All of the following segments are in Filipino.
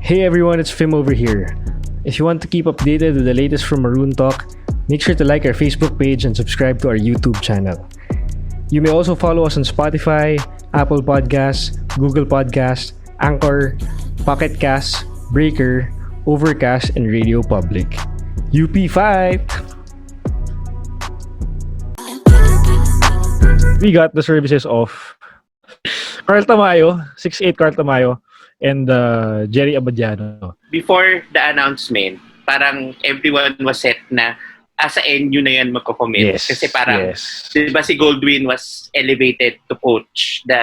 Hey everyone, it's Fim over here. If you want to keep updated with the latest from Maroon Talk, make sure to like our Facebook page and subscribe to our YouTube channel. You may also follow us on Spotify, Apple Podcasts, Google Podcasts, Anchor, Pocket Casts, Breaker, Overcast, and Radio Public. UP fight! We got the services of Carl Tamayo, 6'8" Carl Tamayo, and Jerry Abadiano. Before the announcement, parang everyone was set na sa NU na yan magko-commit. Yes, Kasi parang, yes. diba si Goldwyn was elevated to coach the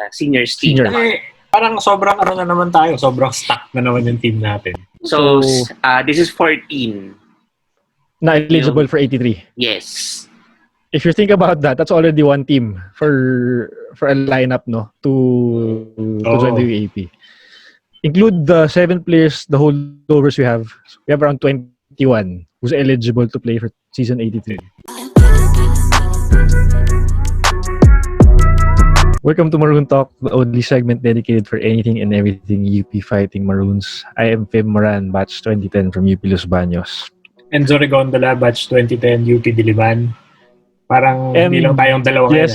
seniors team. Senior. Parang sobrang ano na naman tayo, sobrang stuck na naman yung team natin. So this is 14. Na eligible for 83. Yes. If you think about that, that's already one team for a lineup, no, to join the UAP. Include the 7 players, the holdovers we have. We have around 21 who's eligible to play for season 83. Welcome to Maroon Talk, the only segment dedicated for anything and everything UP Fighting Maroons. I am Fim Moran, batch 2010 from UP Los Baños. Enzo Regondola, batch 2010, UP Diliman. Parang hindi lang tayong dalawa ngayon.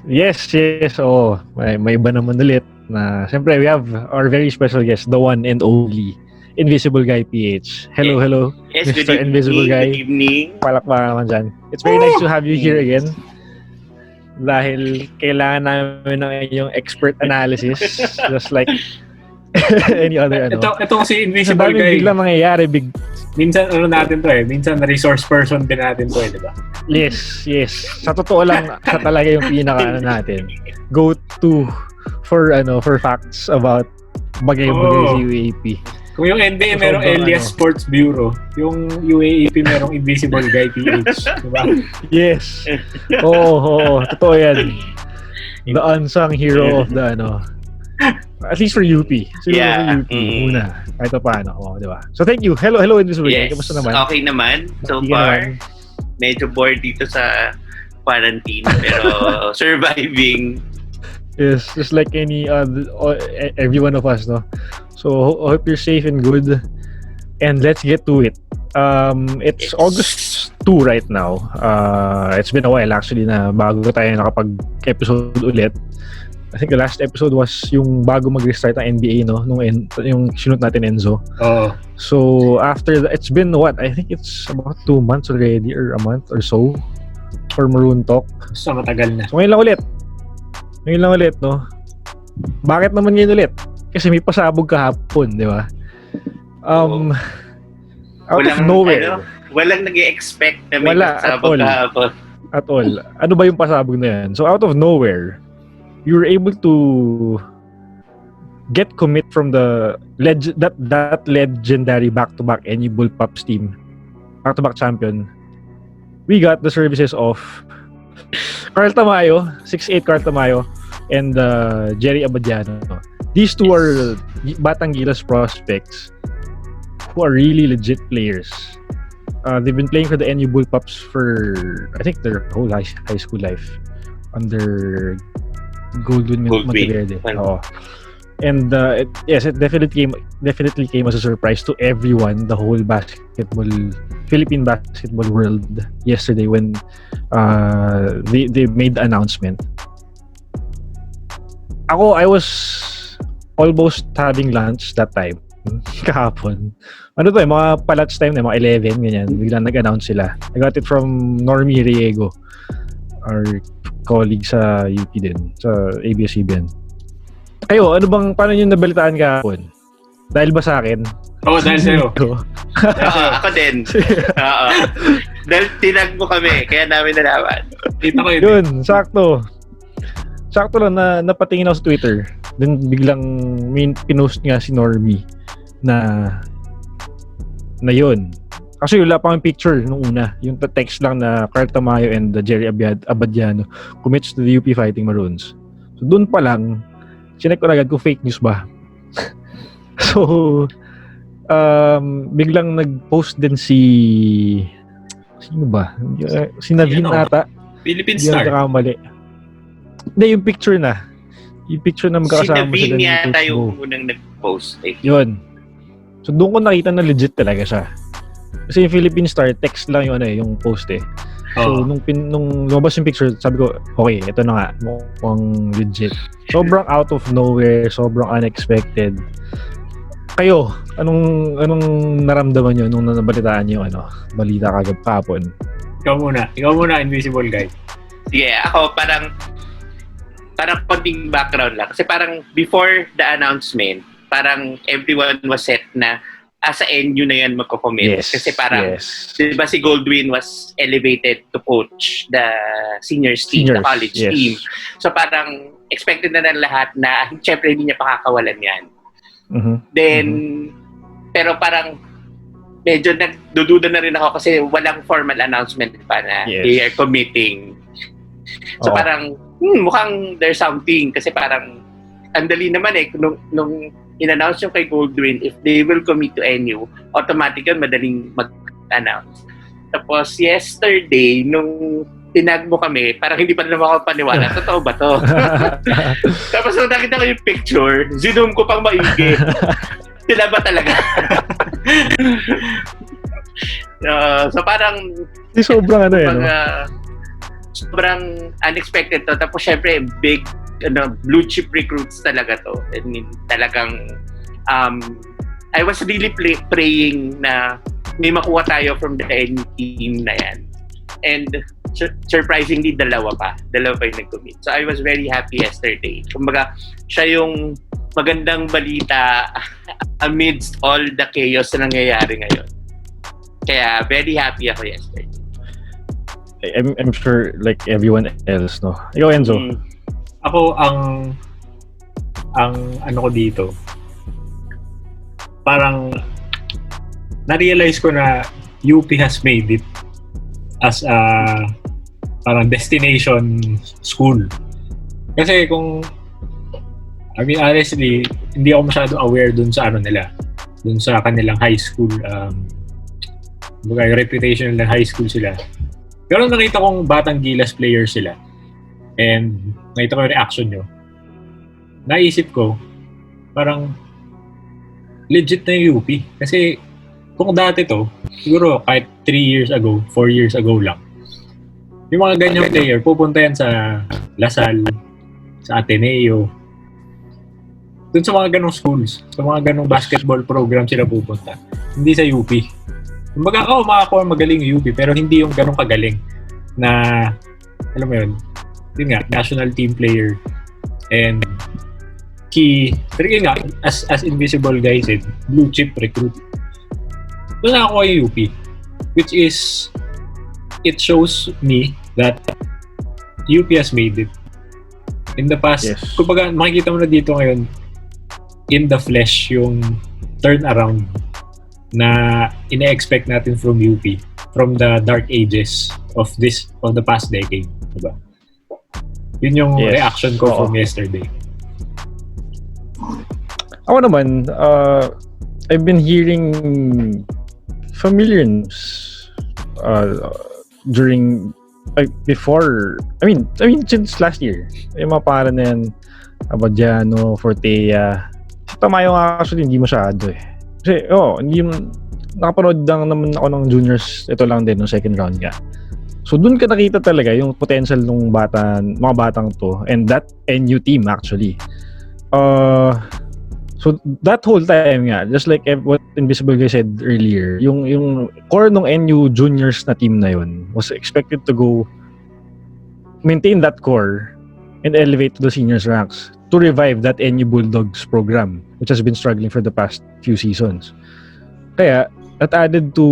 Yes. Oh, may iba naman ulit na siyempre we have our very special guest, the one and only Invisible Guy PH. Hello. Yes, Mr. good evening. Invisible Guy. Good evening. Palakpakan naman dyan. It's very nice to have you here again. Dahil kailangan namin ng inyong expert analysis just like any other Itong si Invisible Guy. Biglang mangyayari. Minsan natin to minsan resource person din natin to di ba? Yes. Sa totoo lang, sa talaga yung pinaka natin. Go to for facts about bagay-bagay sa UAP. Kung yung NBA merong Elias Sports Bureau, yung UAP merong Invisible Guy PH, di ba? Yes. Oo, totoo yan. The unsung hero of the at least for UP. Siguro for UP muna. Kahit paano, di ba? So thank you. Hello Invisible Guy. Kamusta naman? Okay naman. So far, medyo bored dito sa quarantine pero surviving. Yes, just like any every one of us, no. So hope you're safe and good. And let's get to it. It's August 2 right now. It's been a while actually na bago tayo nakapag-episode ulit. I think the last episode was yung bago mag-restart ang NBA, no? Yung sinut natin Enzo. Oh. So after that, it's been what? I think it's about 2 months already or a month or so for Maroon Talk. So matagal na. So ngayon lang ulit, no? Bakit naman ngayon ulit? Kasi may pasabog kahapon, di ba? Out of nowhere. Walang nag-i-expect na may pasabog kahapon. At all. Ano ba yung pasabog na yan? So out of nowhere, you were able to get commit from the that legendary back-to-back NU Bullpups team, back-to-back champion. We got the services of Carl Tamayo, 6'8" Carl Tamayo, and Jerry Abadiano. These two are Batang Gilas prospects who are really legit players. They've been playing for the NU Bullpups for I think their whole high school life under Goldwyn Monteverde. And it definitely came as a surprise to everyone, the whole Philippine basketball world yesterday when they made the announcement. I was almost having lunch that time kahapon. Mga palats time na, mga 11 ganyan. Biglang nag-announce sila. I got it from Normie Riego, our colleague sa UP din, sa ABS-CBN. Kayo, paano nyo nabalitaan kahapon? Dahil ba sa akin? Oo, dahil sa'yo. Ako din. Dahil tinag mo kami, kaya namin nalaman. Yun, sakto. Sakto lang na napatingin ako sa Twitter. Then biglang pinost nga si Normie na yun. Kasi wala pa yung picture nung una. Yung text lang na Carl Tamayo and Jerry Abadiano commits to the UP Fighting Maroons. So doon pa lang, chinek ko agad kung fake news ba. So, biglang nag-post din sino ba? Si Navin ata. Philippine Star. Hindi yung picture na. Yung picture na magkakasama si sila. Si Navin yata yung unang nag-post. Yun. So doon ko nakita na legit talaga siya. Kasi yung Philippine Star, text lang yung yung post eh. So nung lumabas yung picture, sabi ko, okay, ito na nga, mukhang legit. Sobrang out of nowhere, sobrang unexpected. Kayo, anong naramdaman nyo nung nabalitaan nyo balita kahapon? Ikaw muna, Invisible Guy. Sige, ako parang konting background lang. Kasi parang before the announcement, parang everyone was set na sa NU na yan magko-commit. Yes, Kasi parang, yes. diba si Goldwyn was elevated to coach the seniors team, the college yes. team. So parang expected na ng lahat na syempre hindi niya pakakawalan yan. Mm-hmm. Then, pero parang medyo nagdududa na rin ako kasi walang formal announcement pa na they are committing. So parang, mukhang there's something kasi parang ang dali naman nung in-announce yung kay Goldwyn, if they will commit to NU, automatic yun, madaling mag-announce. Tapos yesterday, nung tinag mo kami, parang hindi pa naman ako paniwala. Totoo ba to? Tapos nung nakita ko yung picture, zoom ko pang maigi. Sila ba talaga? So parang sobrang sobrang unexpected to. Tapos syempre, big blue chip recruits talaga to. I mean, talagang I was really praying na may makuha tayo from the NU team na yan. And surprisingly, dalawa pa yung nag-commit. So I was very happy yesterday. Kumbaga, siya yung magandang balita amidst all the chaos na nangyayari ngayon. Kaya very happy ako yesterday. I'm sure like everyone else, no? Ikaw, Enzo? Ako, ang ano ko dito, parang na-realize ko na UP has made it as a parang destination school. Kasi honestly, hindi ako masyado aware dun sa dun sa kanilang high school, yung reputation ng high school sila. Pero nakita kong Batang Gilas player sila. And nakita ko yung reaction nyo. Naisip ko, parang legit na yung UP. Kasi kung dati to, siguro kahit 3 years ago, 4 years ago lang, yung mga ganyang player, pupunta yan sa Lasal, sa Ateneo, dun sa mga ganong schools, sa mga ganong basketball program sila pupunta. Hindi sa UP. Kumbaga, makakuha magaling yung UP, pero hindi yung ganong kagaling na, alam mo yun nga, national team player. And pero yun nga, as Invisible Guy said, blue chip recruit. So nakakuha yung UP, which is, it shows me that UP has made it. In the past, kumbaga makikita mo na dito ngayon, in the flesh, yung turnaround na ina-expect natin from UP, from the dark ages of the past decade. Diba? Yun yung reaction ko from yesterday. Ako naman, I've been hearing familiar news before, since last year. Yung mga para na yan, Abadiano, Fortea. Si Tamayo nga actually hindi masyado eh. Kasi, nakapanood lang naman ako ng juniors, ito lang din, ng second round nga. So, dun ka nakita talaga yung potential ng mga batang to, and that NU team actually. So, that whole time nga, just like what Invisible Guy said earlier, yung core ng NU juniors na team na yun was expected to maintain that core and elevate to the seniors ranks to revive that NU Bulldogs program, which has been struggling for the past few seasons. Kaya, that added to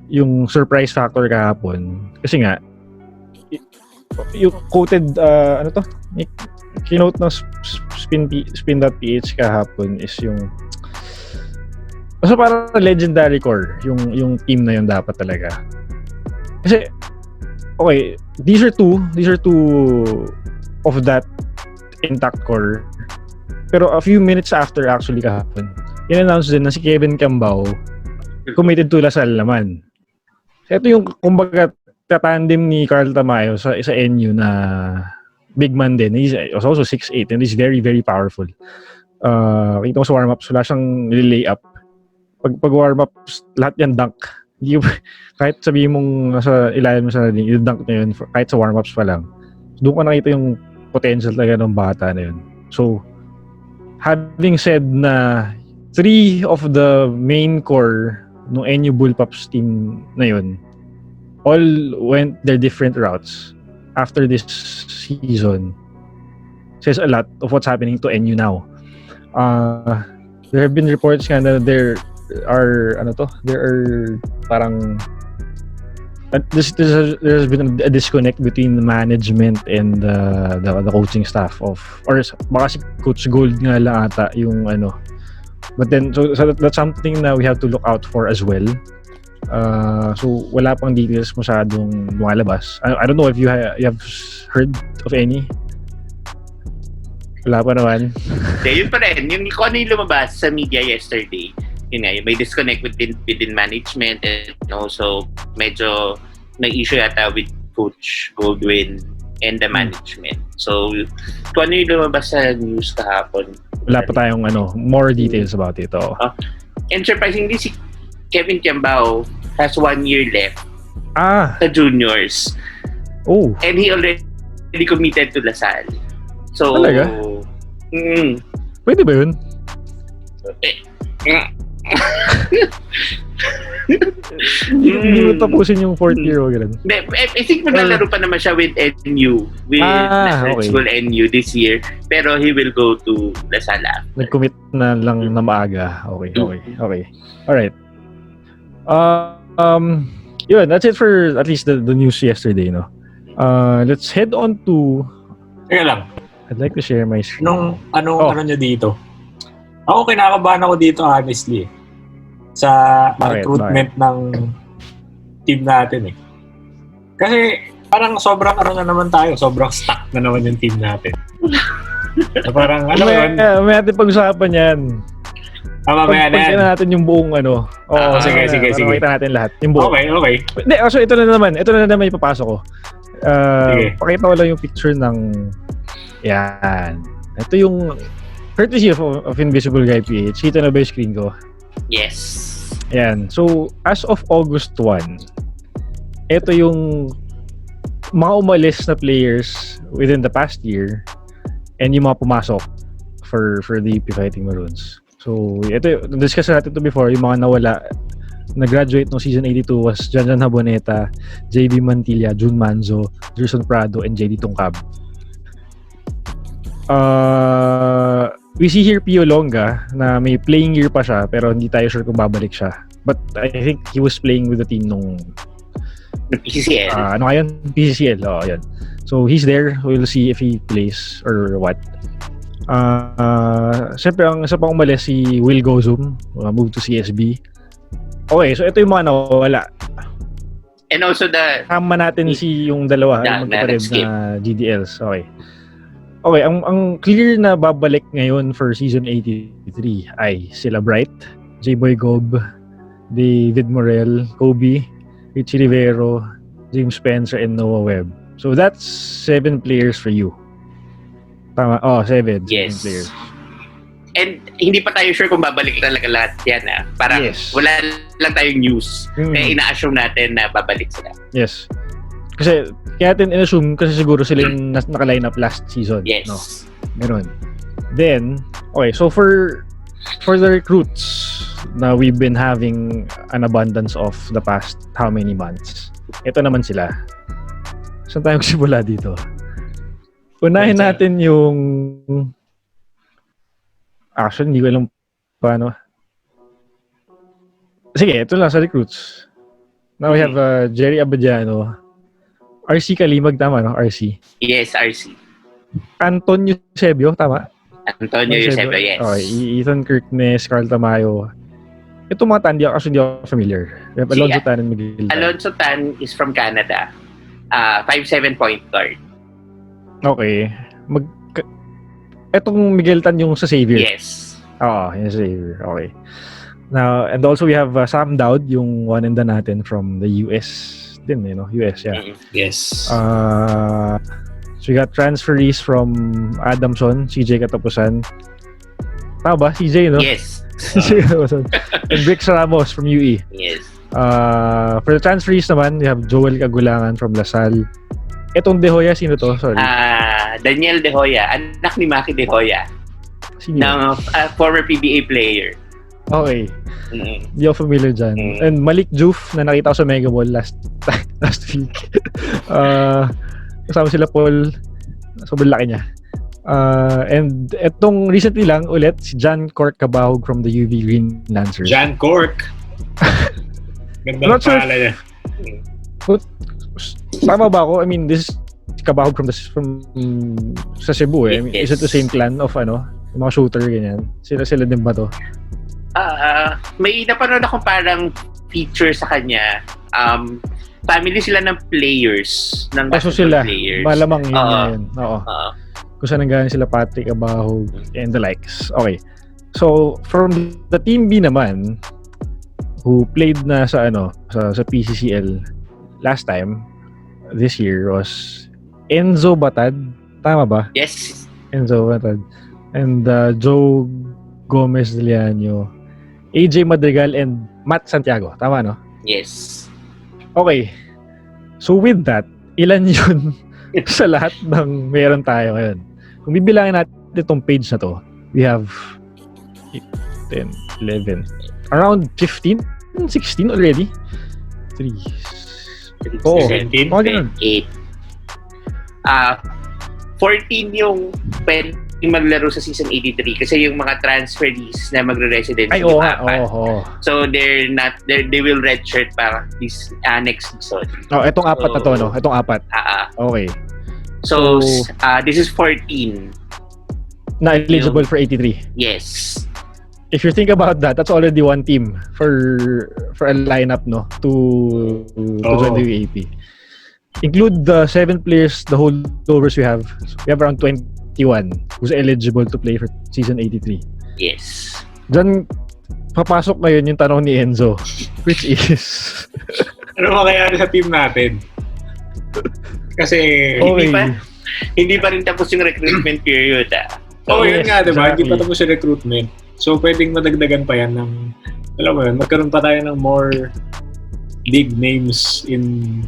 yung surprise factor kahapon. Kasi nga, yung quoted, keynote ng spin.ph kahapon is yung basta parang legendary core yung team na yun dapat talaga. Kasi, okay, these are two of that intact core. Pero a few minutes after actually kahapon, in-announce din na si Kevin Cambao committed to Lasal naman. Ito yung kumbaga tatandem ni Carl Tamayo sa NU na big man din. He's also 6'8" and he's very, very powerful. Kita mo sa warm-ups, wala siyang lay-up. Pag warm-ups, lahat yan dunk. Hindi, kahit sabihin mong nasa ilalim mo sa ring, yung dunk na yun, kahit sa warm-ups pa lang. Doon ko nakita yung potential talaga ng bata na yun. So, having said na 3 of the main core ng NU Bullpups team na yun, all went their different routes after this season, says a lot of what's happening to NU now. There have been reports nga na there are parang there's been a disconnect between the management and the coaching staff of, or baka si Coach Gold nga lang ata yung ano. But then so that's something na we have to look out for as well. So wala pang details masyadong lumalabas. I don't know if you have heard of any. Wala pa naman. Yun pa rin. Yung kung ano yung lumabas sa media yesterday, yun nga, may disconnect within management, and also medyo may issue yata with Coach Goldwyn and the management. So, kung ano yung lumabas sa news kahapon. Wala pa tayong more details about it. And surprisingly, si Kevin Kiambao has 1 year left sa juniors. Oh. And he already committed to LaSalle. So, talaga? Pwede ba yun? Hindi mo tapusin yung 4th year o gano'n. I think maglalaro pa naman siya with NU, with School NU this year, pero he will go to LaSalle. Nag-commit na lang na maaga. Okay. Alright. Yun, that's it for at least the news yesterday, no? Let's head on to... Teka lang. I'd like to share my screen. Ano nyo dito? Ako, kinakabahan ako dito, honestly. Sa recruitment ng team natin, eh. Kasi, parang sobrang na naman tayo. Sobrang stuck na naman yung team natin. So, parang, may ating pag-usapan yan. Pagkita natin yung buong sige. Pakita natin lahat. Yung buong. Okay. Hindi, so ito na naman ipapasok ko. Pakita ko lang yung picture ng yan. Ito yung courtesy of Invisible Guy PH. Kita na ba yung screen ko? Yes. Yan. So, as of August 1, ito yung mga umalis na players within the past year and yung mga pumasok for the UP Fighting Maroons. So, ito, discuss natin ito before, yung mga nawala. Nag-graduate no season 82 was Janjan Haboneta, JB Mantilla, Jun Manzo, Gerson Prado, and JD Tungkab. We see here Pio Longa na may playing year pa siya pero hindi tayo sure kung babalik siya. But I think he was playing with the team nung PCCL. PCCL. Yan. So he's there. We'll see if he plays or what. Siyempre, ang isa pang umalis si Will Gozum, move to CSB. Okay, so ito yung mga nawala. And also kama natin yung dalawa, yung magkapatid na GDLs. Okay, ang clear na babalik ngayon for season 83 ay sila Bright, J-Boy Gob, David Morel, Kobe, Richie Rivero, James Spencer, and Noah Webb. So that's 7 players for you. Tama? 7. Yes. 7 players. And hindi pa tayo sure kung babalik talaga lahat yan. Parang wala lang tayong news. Kaya ina-assume natin na babalik sila. Yes. Kasi kaya natin in-assume kasi siguro sila yung naka-line up last season. Yes. No? Meron. Then, okay, so for the recruits na we've been having an abundance of the past how many months, ito naman sila. Saan tayo magsimula dito? Unahin natin yung actually, hindi ko alam paano. Sige, ito lang sa recruits. Now we have Jerry Abadiano, RC Kalimag, tama no? RC. Yes, RC. Anton Eusebio, tama? Antonio Eusebio, yes. Okay, Ethan Kirkness, Carl Tamayo. Ito mga tan, hindi ako familiar. We have Alonso Tan and Miguel Tan. Alonso Tan is from Canada. 5'7" point guard. Okay. Etong Miguel Tan yung sa Xavier. Yes. Oo, yung sa Xavier. Okay. Now, and also we have Sam Dowd, yung one and done natin from the US din, US, yeah. Yes. So we got transferees from Adamson, CJ Katapusan, Tama ba? CJ, no? Yes. CJ Dawson. And Brix Ramos from UE. Yes. For the transferees naman, we have Joel Cagulangan from LaSalle. Etong De Hoya, sino to? Sorry. Daniel De Hoya, anak ni Maki De Hoya. Sino? Ng former PBA player. Okay. Mm-hmm. Hindi ako familiar dyan. And Malik Juf, na nakita ko sa Mega Mall last week. Kasama sila Paul. Sobrang laki niya. And etong recently lang ulit, si Jan Cork Cabahog from the UV Green Lancers. Jan Cork. Ganda ng pangalan niya. Tama ba ako? I mean, this is Cabahog from sa Cebu eh. I mean, is it the same clan of yung mga shooter ganyan? Sila din ba to? May napanood akong parang feature sa kanya. Family sila ng players, ng basketball players. Malamang yun. Oo. Kung saan nanggaling sila Patrick Abahog and the likes. Okay. So, from the Team B naman, who played na sa PCCL last time, this year, was Enzo Batad. Tama ba? Yes. Enzo Batad. And Joe Gomez Deliano, AJ Madrigal, and Matt Santiago. Tama, no? Yes. Okay. So with that, ilan yun sa lahat ng meron tayo ngayon? Kung bibilangin natin itong page na to, we have 8, 10, 11, around 15, 16 already? 3, 17, 8. 14 yung pwede maglaro sa season 83 kasi yung mga transferees na magre-resident yung apat. So they will redshirt para this next season. Etong apat na to, no? Etong apat. Okay. So this is 14 na eligible for 83. Yes. If you think about that, that's already one team for a lineup, no, to join the UAP. Include the 7 players, the holdovers we have. We have around 21 who's eligible to play for season 83. Yes. Diyan papasok ngayon yung tanong ni Enzo, which is ano mangyayari sa team natin? Kasi hindi pa rin tapos yung recruitment period. Yun nga, diba? Exactly. Hindi pa tapos yung recruitment. So, pwedeng madagdagan pa yan ng, alam mo yun, magkaroon pa tayo ng more big names in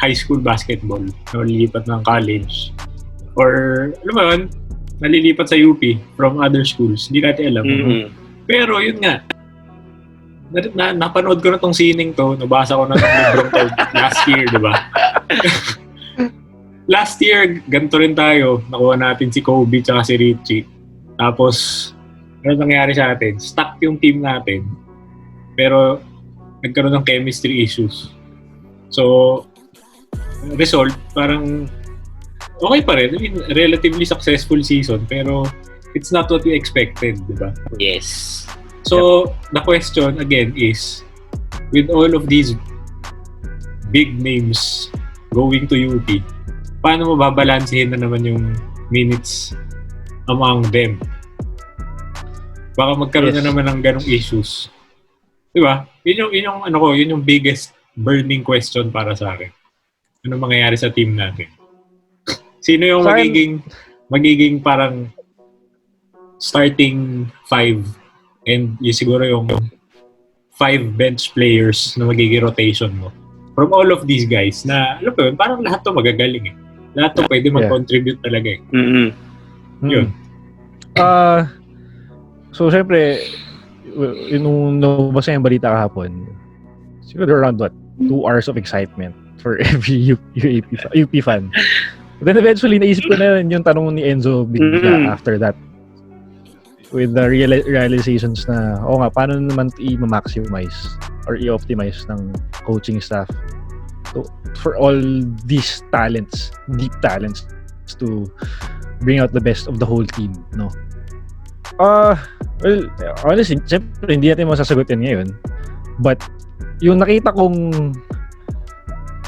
high school basketball na malilipat ng college. Or, alam mo yun, nalilipat sa UP from other schools. Hindi natin alam. Mm-hmm. Pero, yun nga, napanood ko na tong sining to, nabasa ko na itong librong to last year, diba? Last year, ganito rin tayo. Nakuha natin si Kobe tsaka si Richie. Tapos, ano nangyari sa atin? Stuck yung team natin. Pero, nagkaroon ng chemistry issues. So, result, parang okay pa rin. I mean, relatively successful season. Pero, it's not what we expected, di ba? Yes. So, the question again is, with all of these big names going to UP, paano mo babalansehin na naman yung minutes among them? Baka magkaroon na naman ng ganong issues. Di ba? Yun yung biggest burning question para sa akin. Ano mangyayari sa team natin? Sino yung magiging parang starting 5 and yung siguro yung 5 bench players na magiging rotation mo? From all of these guys na, alam mo yun, parang lahat to magagaling eh. Lahat to pwede mag-contribute talaga eh. Mm-hmm. Yun. So, syempre, nung nabasa yung balita kahapon, siguro around 2 hours of excitement for every UP fan. But then eventually, naisip ko na yung tanong ni Enzo bigla after that. With the realizations na, paano naman i-maximize or i-optimize ng coaching staff for all these talents, deep talents, to bring out the best of the whole team, no? Well, honestly, siyempre, hindi natin masasagot yan ngayon. But, yung nakita kong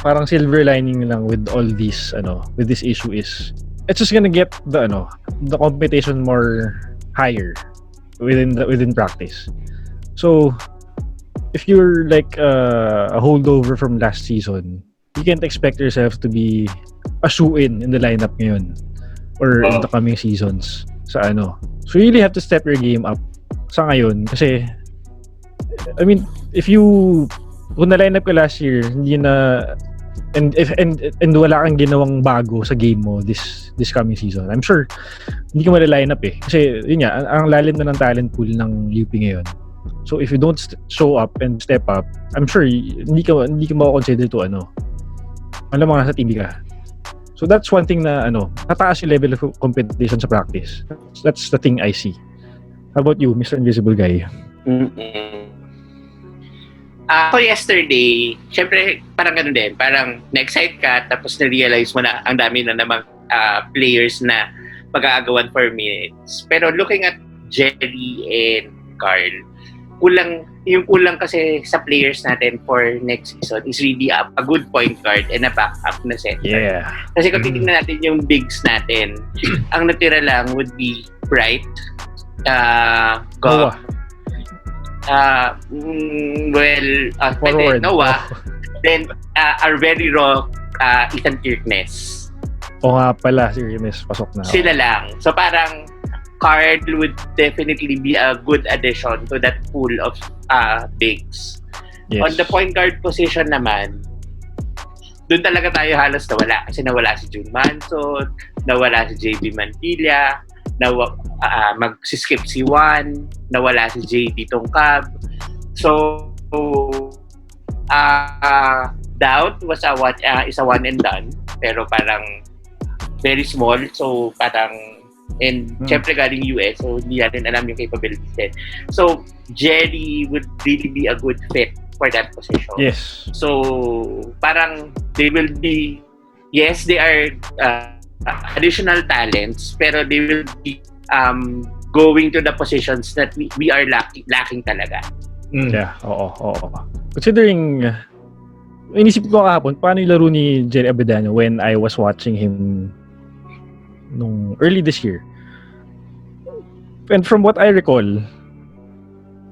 parang silver lining lang with all this, with this issue is, it's just gonna get the competition more higher within practice. So, if you're like a holdover from last season, you can't expect yourself to be a shoe-in the lineup ngayon or in the coming seasons. sa ano. So you really have to step your game up sa ngayon kasi I mean, kung na-line up ka last year, hindi na and wala kang ginawang bago sa game mo this coming season. I'm sure hindi ka ma-line up kasi yun nga, ang lalim na ng talent pool ng UP ngayon. So if you don't show up and step up, I'm sure hindi ka mako-consider to alam mo nasa team ka. So that's one thing na tataas yung level of competition sa practice. That's the thing I see. How about you, Mr. Invisible Guy? Ako yesterday, syempre parang ganun din. Parang na-excite ka tapos na-realize mo na ang dami na namang players na mag-aagawan for minutes. Pero looking at Jerry and Carl, kulang kasi sa players natin for next season is really a good point guard and a backup na center. Yeah. Kasi kung titignan natin yung bigs natin, ang natira lang would be Bright, Goff, Noah, then our very raw Ethan Kirkness. O nga pala, si Kirkness pasok na. Sila lang. So parang Card would definitely be a good addition to that pool of bigs. Yes. On the point guard position naman, doon talaga tayo halos nawala. Kasi nawala si June Manson, nawala si JB Mantilla, mag-skip si Juan, nawala si JD Tongkab. So, Doubt was is a one and done, pero parang very small. So, parang syempre galing US, so hindi natin alam yung capabilities din. So, Jerry would really be a good fit for that position. Yes. So, parang they will be, yes, they are additional talents, pero they will be going to the positions that we are lacking talaga. Yeah, oo. Considering, inisip ko kahapon, paano yung laro ni Jerry Abedano when I was watching him nung early this year. And from what I recall,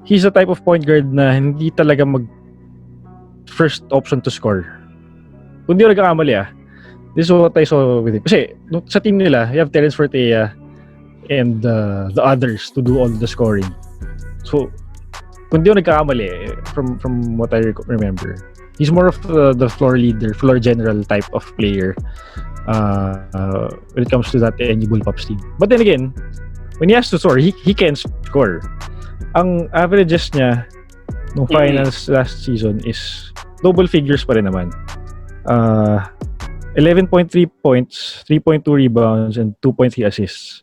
he's the type of point guard na hindi talaga first option to score. Kung di ko nagkakamali this is what I saw with him. Kasi sa team nila, you have Terence Fortea and the others to do all the scoring. So, kung di ko nagkakamali, from what I remember, he's more of the floor leader, floor general type of player when it comes to that NU Bullpups team. But then again, when he has to score, he can score. Ang averages niya nung finals last season is double figures pa rin naman. 11.3 points, 3.2 rebounds, and 2.3 assists,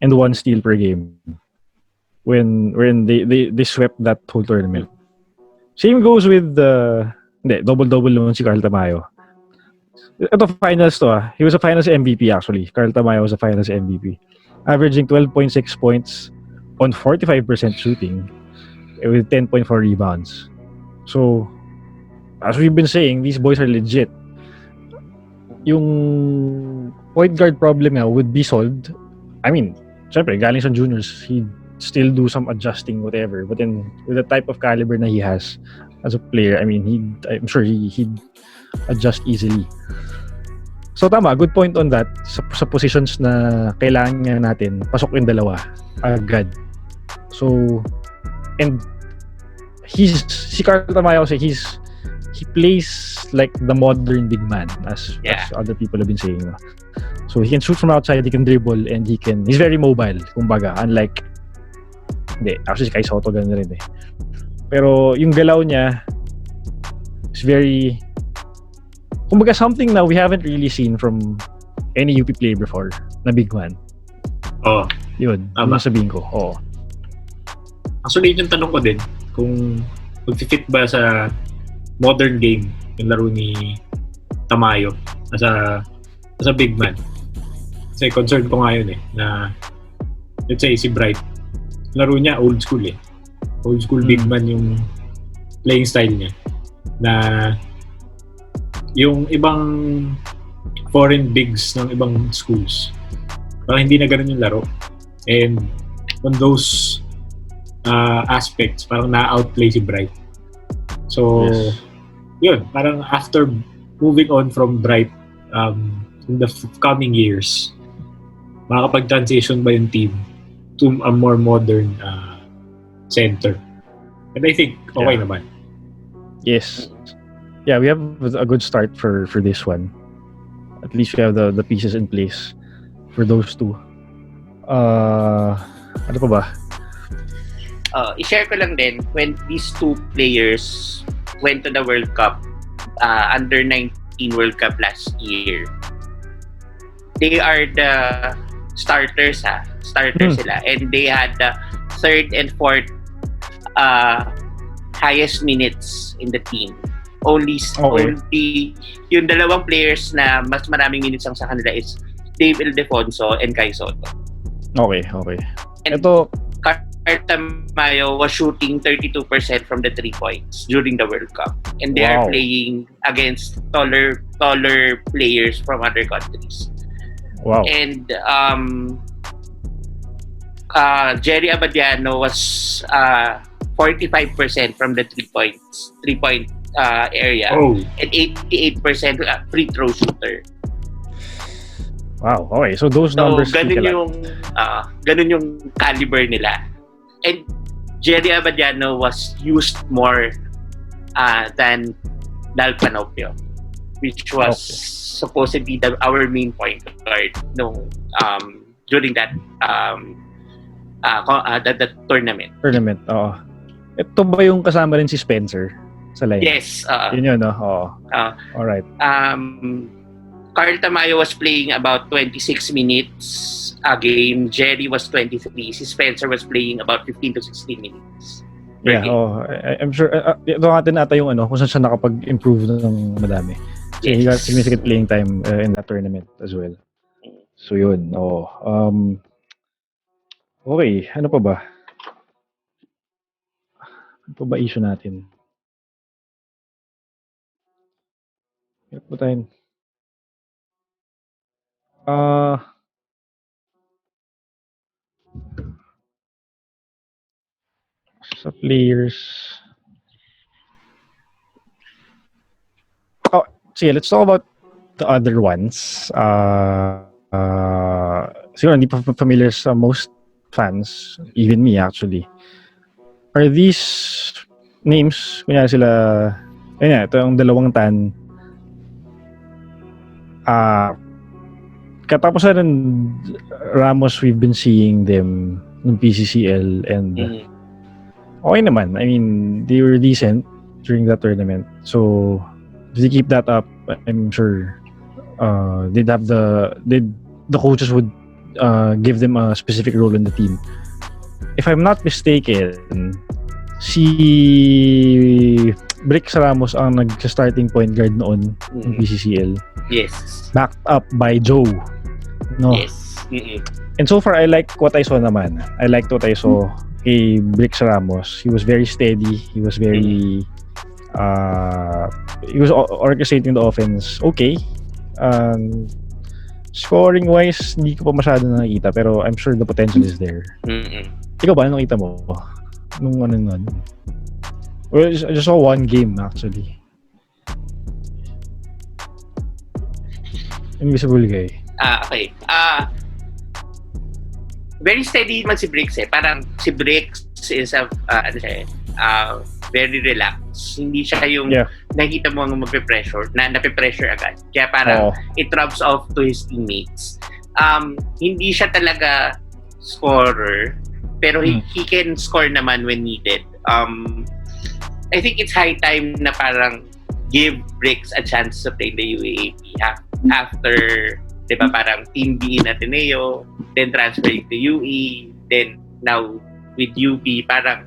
and 1 steal per game. When they swept that whole tournament. Same goes with double-double naman si Carl Tamayo. Ito finals to he was a finals MVP actually. Carl Tamayo was a finals MVP. Averaging 12.6 points on 45% shooting with 10.4 rebounds. So, as we've been saying, these boys are legit. Yung point guard problem would be solved. I mean, syempre, galing sa juniors, he'd still do some adjusting, whatever. But then, with the type of caliber na he has as a player, I mean, I'm sure he'd adjust easily. So tama, good point on that. Sa positions na kailangan natin, pasok yung dalawa agad. So, and si Carl Tamayo kasi he plays like the modern big man as other people have been saying. So he can shoot from outside, he can dribble, and he's very mobile, kumbaga, unlike actually si Kai Soto ganun rin Pero yung galaw niya is very, kumbaga, something na we haven't really seen from any UP player before na big man. Yun sabihin ko. Actually, yung tanong ko din kung mag-fit ba sa modern game yung laro ni Tamayo as a big man. Kasi concern ko nga yun na let's say si Bright, laro niya old school old school big man yung playing style niya, na yung ibang foreign bigs ng ibang schools parang hindi na ganun yung laro, and on those aspects parang na-outplay si Bright. So yun, parang after moving on from Bright in the coming years, makakapag-transition ba yung team to a more modern center. And I think okay naman. Yes. Yeah, we have a good start for this one. At least we have the pieces in place for those two. Ano pa ba? I-share ko lang din, when these two players went to the World Cup, under 19 World Cup last year, they are the starters sila, and they had the third and fourth highest minutes in the team. Only yung dalawang players na mas maraming minutes ang sa kanila is Dave Ildefonso and Kai Soto. Okay. And Ito, Tamayo was shooting 32% from the 3 points during the World Cup, and they are playing against taller players from other countries. wow. And Jerry Abadiano was 45% from the 3-point area, and 88% free throw shooter. Wow. Okay. So those numbers ganun yung caliber nila. And Jerry Abadiano was used more than Dal Panopio, which was supposedly our main point guard during that tournament. Oo. Ito ba yung kasama rin si Spencer sa line? Yes. Yun, no? Oo. Alright. Carl Tamayo was playing about 26 minutes a game. Jerry was 23. Si Spencer was playing about 15 to 16 minutes per game. I'm sure ito natin ata yung kung saan siya nakapag-improve ng madami. So he got significant playing time in that tournament as well. So yun. Okay, ano pa ba? Ano pa ba issue natin? Hirap po tayo. Sa players. Sige, let's talk about the other ones. Siguro hindi pa familiar sa most fans, even me actually. Are these names, kunya sila, ito yung dalawang tan. Katapusan ng Ramos, we've been seeing them ng PCCL, and okay naman. I mean, they were decent during that tournament. So, if they keep that up, I'm sure the coaches would give them a specific role in the team. If I'm not mistaken, si Brix Ramos ang nag-starting point guard noon ng PCCL. Yes. Backed up by Joe. No? Yes. And so far, I like what I saw naman. I liked what I saw kay Brix Ramos. He was very steady. He was very... he was orchestrating the offense. Okay. Scoring-wise, hindi ko pa masyado nakikita, pero I'm sure the potential is there. Ikaw ba? Anong kita mo? Nung nun? Well, I just saw one game, actually. Invisible Guy. Okay. Very steady man si Brix eh. Parang si Brix is very relaxed. Hindi siya yung nakikita mo ang magpe-pressure, nape-pressure agad. Kaya parang it rubs off to his teammates. Hindi siya talaga scorer, pero he can score naman when needed. I think it's high time na parang give Brix a chance to play the UAAP after, di ba, parang Team B in Ateneo, then transferring to UE, then now with UP, parang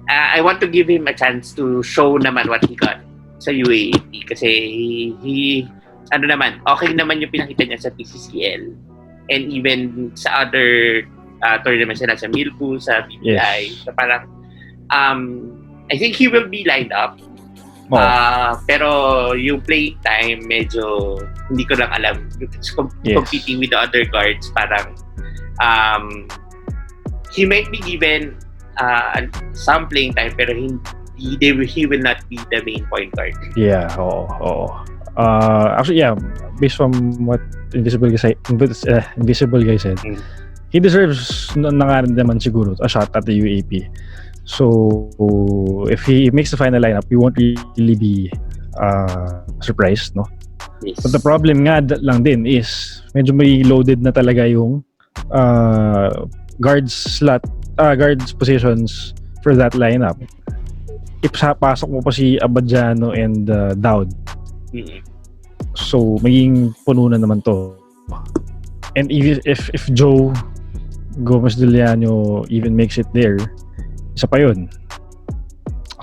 I want to give him a chance to show naman what he got sa UAAP kasi he okay naman yung pinakita niya sa PCCL and even sa other tournaments na sa Milpu, sa BPI. So parang I think he will be lined up. Pero yung play time medyo hindi ko lang alam. Competing with the other guards, parang he might be given some playing time, pero he will not be the main point guard. Yeah, Actually, yeah, based from what Invisible Guy said, he deserves na nga rin naman siguro a shot at the UAP. So, if he makes the final lineup, we won't really be surprised, no? Yes. But the problem nga lang din is medyo may loaded na talaga yung guards positions for that lineup. Pasok mo pa si Abadiano and Dowd. So, maging puno na naman to. And if Joe Gomez Diliano even makes it there, isa pa yun.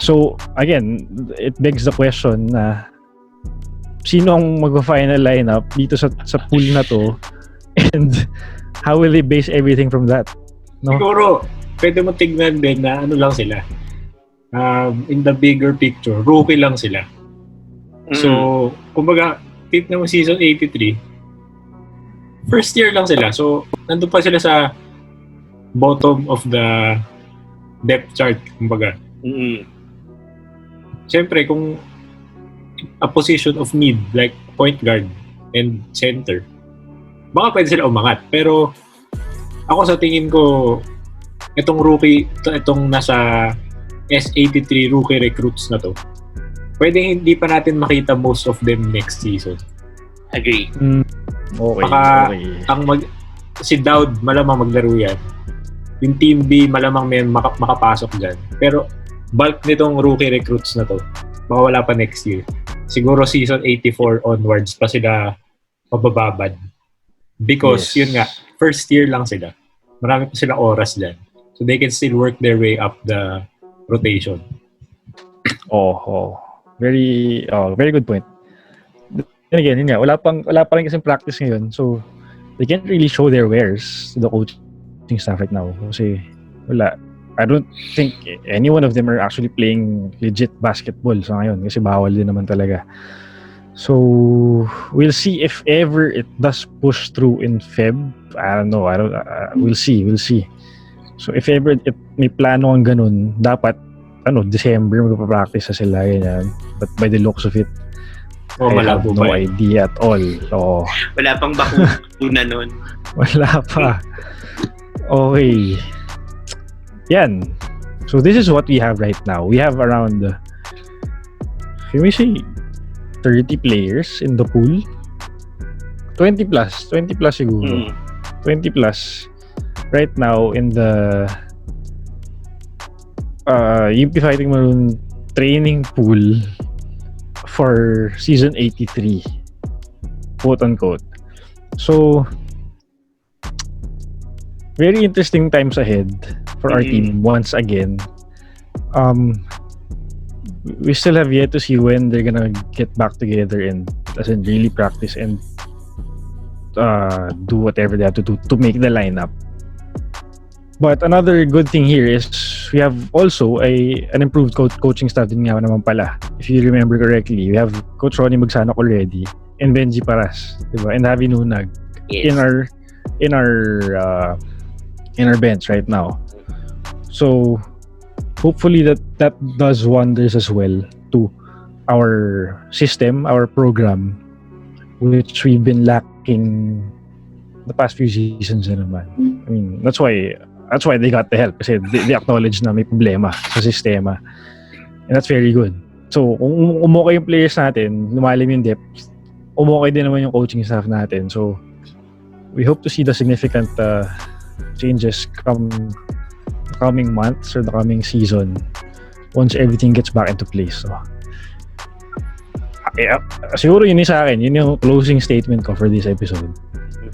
So, again, it begs the question na sino ang mag-final lineup dito sa pool na to, and how will they base everything from that? No? Siguro, pwede mo tignan din na ano lang sila. In the bigger picture, rookie lang sila. So, kumbaga, tignan mo season 83, first year lang sila. So, nandun pa sila sa bottom of the depth chart, kumbaga. Siyempre, kung a position of need, like point guard and center, baka pwede sila umangat. Pero, ako sa tingin ko, itong nasa S83 rookie recruits na to, pwedeng hindi pa natin makita most of them next season. Agree. Okay. Baka si Dowd malamang maglaro yan. Yung Team B malamang may makapasok dyan. Pero bulk nitong rookie recruits na to, baka wala pa next year. Siguro season 84 onwards pa sila mabababad. Because yun nga, first year lang sila. Marami pa silang oras dyan. So they can still work their way up the rotation. Very good point. Then again, yun nga, wala pa rin kasing practice ngayon. So they can't really show their wares to the coaching staff right now. Kasi wala. I don't think any one of them are actually playing legit basketball sa ngayon kasi bawal din naman talaga. So we'll see if ever it does push through in Feb. I don't know. We'll see. So if ever may plano ang ganun, dapat December magpa-practice na sila ganyan. But by the looks of it, I have no idea at all. So, wala pang bakuna nun. Wala pa. Okay. Yan. So this is what we have right now. We have around, can we say 30 players in the pool? 20 plus siguro. 20 plus right now in the UP Fighting Maroon training pool for season 83, quote unquote. So very interesting times ahead for our team once again. We still have yet to see when they're gonna get back together and really practice and do whatever they have to do to make the lineup. But another good thing here is we have also an improved coaching staff din nga naman pala. If you remember correctly, we have Coach Ronnie Magsanok already and Benji Paras, diba? And Javi Nunag in our bench right now. So hopefully that does wonders as well to our system, our program, which we've been lacking the past few seasons na naman. I mean, that's why they got the help kasi they acknowledge na may problema sa sistema. And that's very good. So, kung umukay yung players natin, lumalim yung depth, umukay din naman yung coaching staff natin. So, we hope to see the significant changes coming months or the coming season once everything gets back into place. So, siguro yun yung sa akin. Yun yung closing statement ko for this episode.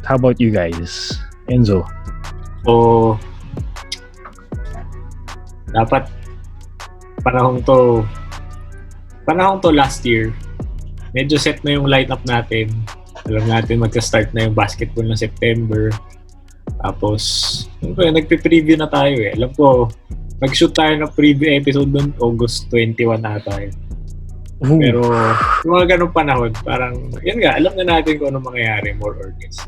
How about you guys? Enzo? Dapat panahon to last year. Medyo set na yung lineup natin. Alam natin magka-start na yung basketball ng September. Tapos, nagpe-preview na tayo eh. Alam ko, mag-shoot tayo ng preview episode doon August 21 na tayo. Pero, yung mga ganong panahon, parang, yan nga, alam na natin kung anong mangyayari, more or less.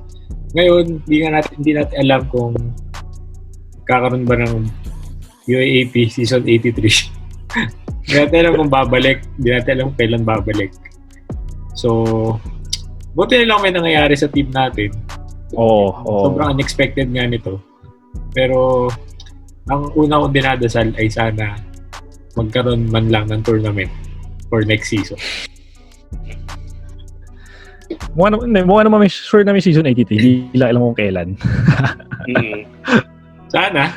Ngayon, hindi natin alam kung kakaroon ba ng UAAP season 83. Hindi natin alam kung babalik. Hindi natin alam kailan babalik. So, buti na lang may nangyayari sa team natin. Sobrang unexpected nga nito. Pero, ang una kong dinadasal ay sana magkaroon man lang ng tournament for next season. Mukha naman may sure na may season 83. Hindi lang alam kung kailan. Sana.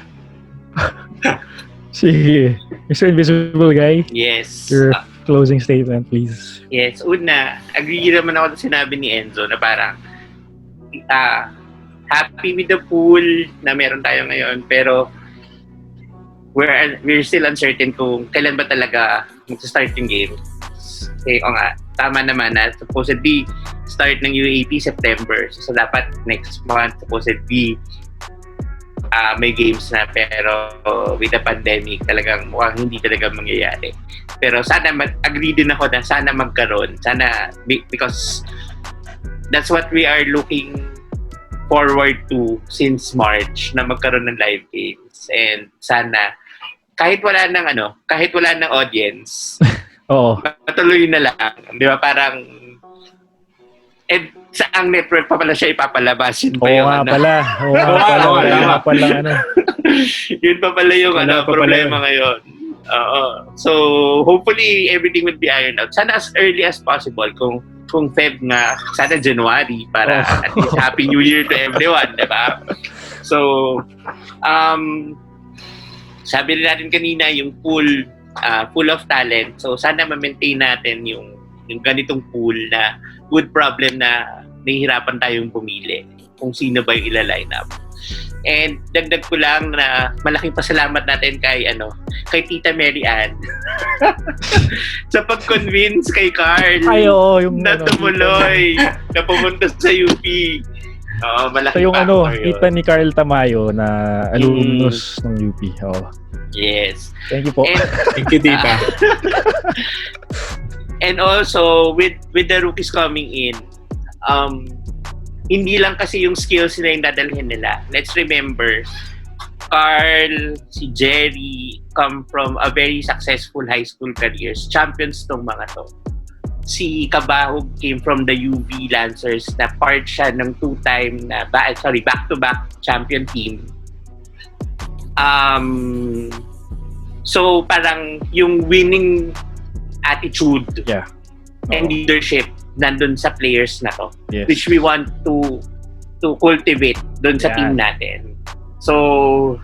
Sige. Mr. Invisible Guy. Yes. Your closing statement, please. Yes. Una, agree naman ako sa sinabi ni Enzo na parang happy with the pool na meron tayo ngayon, pero we're still uncertain kung kailan ba talaga mag-start yung game. Okay, tama naman na supposedly start ng UAP September. So dapat next month supposedly may games na, pero with the pandemic talagang mukhang hindi talaga mangyayari. Pero sana agree din ako na sana magkaroon. Sana, because that's what we are looking forward to since March, na magkaroon ng live games. And sana kahit wala ng audience, matuloy na lang. Di ba? Parang saang network pa pala siya ipapalabas. Yun pa yung yun pa pala yung problema ngayon. So, hopefully, everything will be ironed out. Sana as early as possible. Kung Feb nga, sana January para at least Happy New Year to everyone, di ba? So, sabi rin natin kanina, yung pool full of talent. So, sana ma-maintain natin yung ganitong pool na good problem na nahihirapan tayong pumili kung sino ba yung ila-line up. And dagdag ko lang na malaking pasalamat natin kay Tita Mary Ann sa pag-convince kay Carl na tumuloy, na pumunta sa UP. Malaking yung tita ni Carl Tamayo na alumnus ng UP. Yes. Thank you po. Thank you, Tita. And also, with the rookies coming in, hindi lang kasi yung skills nila yung dadalhin nila. Let's remember, Carl, si Jerry, come from a very successful high school careers. Champions tong mga to. Si Kabahog came from the UV Lancers na part siya ng two-time na back-to-back champion team. So parang yung winning attitude and leadership nandun sa players na to, which we want to cultivate dun sa team natin. So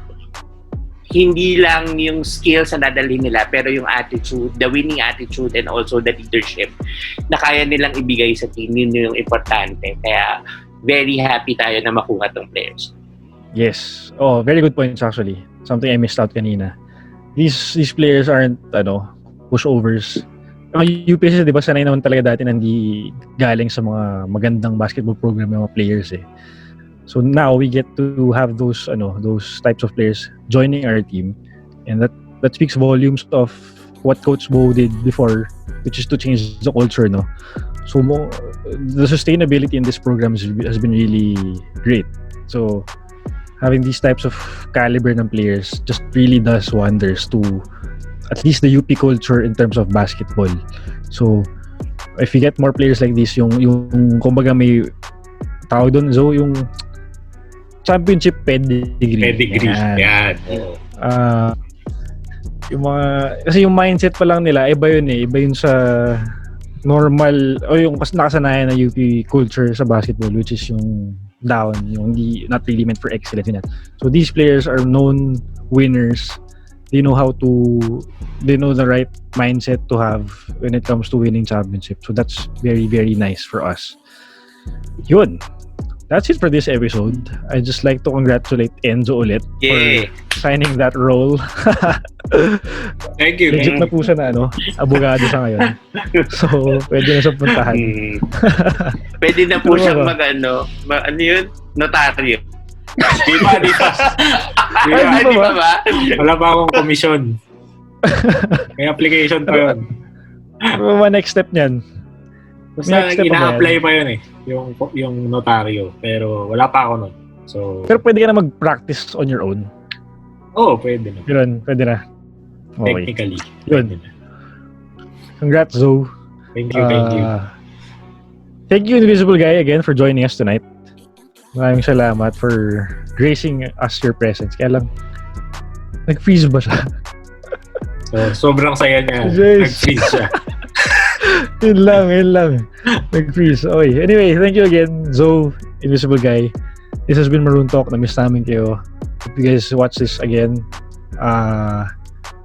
hindi lang yung skills na dadalhin nila, pero yung attitude, the winning attitude, and also the leadership na kaya nilang ibigay sa team, yun yung importante. Kaya very happy tayo na makuha tong players. Yes. Very good points actually. Something I missed out kanina. These players aren't pushovers. Ang UPS, di ba, sanay naman talaga dati nandi galing sa mga magandang basketball program ng mga players eh. So now we get to have those types of players joining our team, and that speaks volumes of what Coach Bo did before, which is to change the culture, no. So the sustainability in this program has been really great. So having these types of caliber ng players just really does wonders to at least the UP culture in terms of basketball. So if we get more players like this, yung kumbaga may tawag doon, so yung championship pedigree. Yan. Yung mga, kasi yung mindset pa lang nila, iba yun sa normal, o yung nakasanayan na UP culture sa basketball, which is yung down, yung not really meant for excellence in that. So these players are known winners. They know the right mindset to have when it comes to winning championships. So that's very, very nice for us. Yun. That's it for this episode. I'd just like to congratulate Enzo ulit for signing that role. Thank you. Legit na po siya na abogado sa ngayon. So, pwede na siya puntahan. Pwede na po siyang notaryo. Di ba? Wala pa akong komisyon. May application pa yun. Ano ba next step niyan? Basta ina-apply pa yun eh. Yung notaryo. Pero wala pa ako nun. So, pero pwede ka na mag-practice on your own? Oo, pwede na. Yun, pwede na. Okay. Technically. Yun. Congrats, Zoe. Thank you. thank you, Invisible Guy, again for joining us tonight. Maraming salamat for gracing us your presence. Kaya lang, nag-freeze ba siya? So, sobrang saya niya. Yes. Nag-freeze siya. yun lang. Nag-freeze. Okay. Anyway, thank you again, Zoe, Invisible Guy. This has been Maroon Talk. Na-miss namin kayo. If you guys watch this again,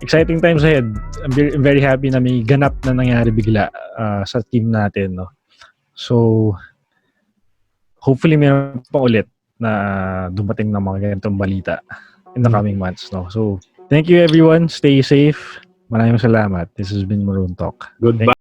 exciting times ahead. I'm very happy na may ganap na nangyari bigla sa team natin, no? So, hopefully meron pa ulit na dumating ng mga ganitong balita in the coming months, no? So, thank you everyone. Stay safe. Maraming salamat. This has been Maroon Talk. Goodbye.